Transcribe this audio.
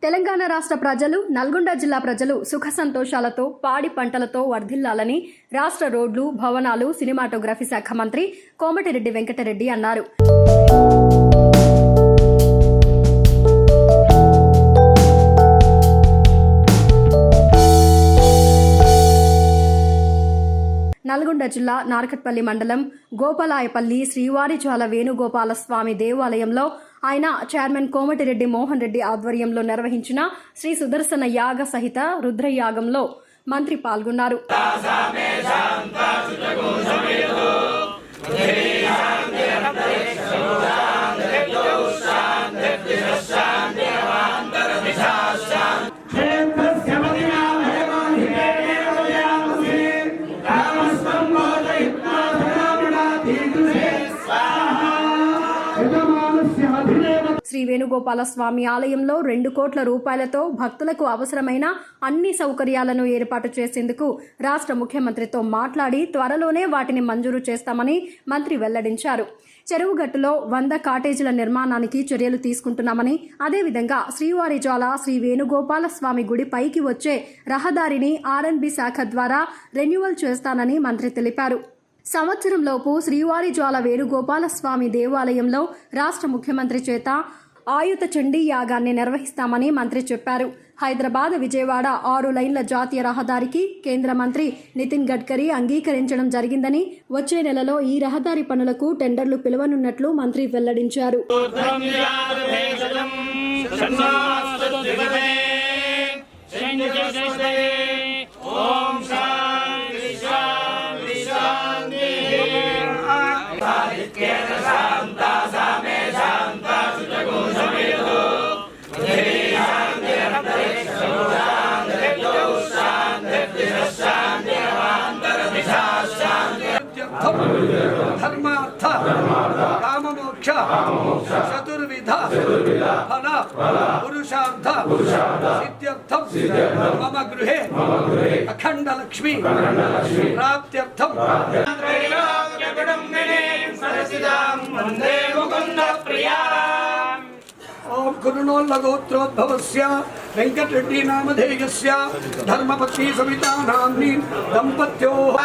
తెలంగాణ రాష్ట్ర ప్రజలు, నల్గొండ జిల్లా ప్రజలు సుఖ సంతోషాలతో పాడి పంటలతో వర్ధిల్లాలని రాష్ట్ర రోడ్లు, భవనాలు, సినిమాటోగ్రఫీ శాఖ మంత్రి కోమటిరెడ్డి వెంకటరెడ్డి అన్నారు. నల్గొండ జిల్లా నార్కట్పల్లి మండలం గోపాలాయపల్లి శ్రీవారిజ్వాల వేణుగోపాలస్వామి దేవాలయంలో ఆయన చైర్మన్ కోమటిరెడ్డి మోహన్ రెడ్డి ఆధ్వర్యంలో నిర్వహించిన శ్రీ సుదర్శన యాగ సహిత రుద్రయాగంలో మంత్రి పాల్గొన్నారు. శ్రీ వేణుగోపాలస్వామి ఆలయంలో 2 కోట్ల రూపాయలతో భక్తులకు అవసరమైన అన్ని సౌకర్యాలను ఏర్పాటు చేసేందుకు రాష్ట్ర ముఖ్యమంత్రితో మాట్లాడి త్వరలోనే వాటిని మంజూరు చేస్తామని మంత్రి వెల్లడించారు. చెరువుగట్టులో 100 కాటేజీల నిర్మాణానికి చర్యలు తీసుకుంటున్నామని, అదేవిధంగా శ్రీవారిజ్వాల శ్రీ వేణుగోపాలస్వామి గుడి పైకి వచ్చే రహదారిని R&B శాఖ ద్వారా రెన్యువల్ చేస్తానని మంత్రి తెలిపారు. సంవత్సరంలోపు శ్రీవారిజ్వాల వేణుగోపాలస్వామి దేవాలయంలో రాష్ట్ర ముఖ్యమంత్రి చేత ఆయుత చండీ యాగాన్ని నిర్వహిస్తామని మంత్రి చెప్పారు. హైదరాబాద్ విజయవాడ 6 లైన్ల జాతీయ రహదారికి కేంద్ర మంత్రి నితిన్ గడ్కరీ అంగీకరించడం జరిగిందని, వచ్చే నెలలో ఈ రహదారి పనులకు టెండర్లు పిలువనున్నట్లు మంత్రి వెల్లడించారు. ధర్మార్థ కామమోక్ష చతుర్విధ ఫల పురుషార్థ సిద్ధ్యర్థం మమ గృహే అఖండ లక్ష్మి ప్రాప్త్యర్థం ఓం కురుణోల్లగోత్రోద్భవస్య వెంకటరెడ్డి నామధేయస్య ధర్మపత్ని సవితా నామ్ని దంపత్యోః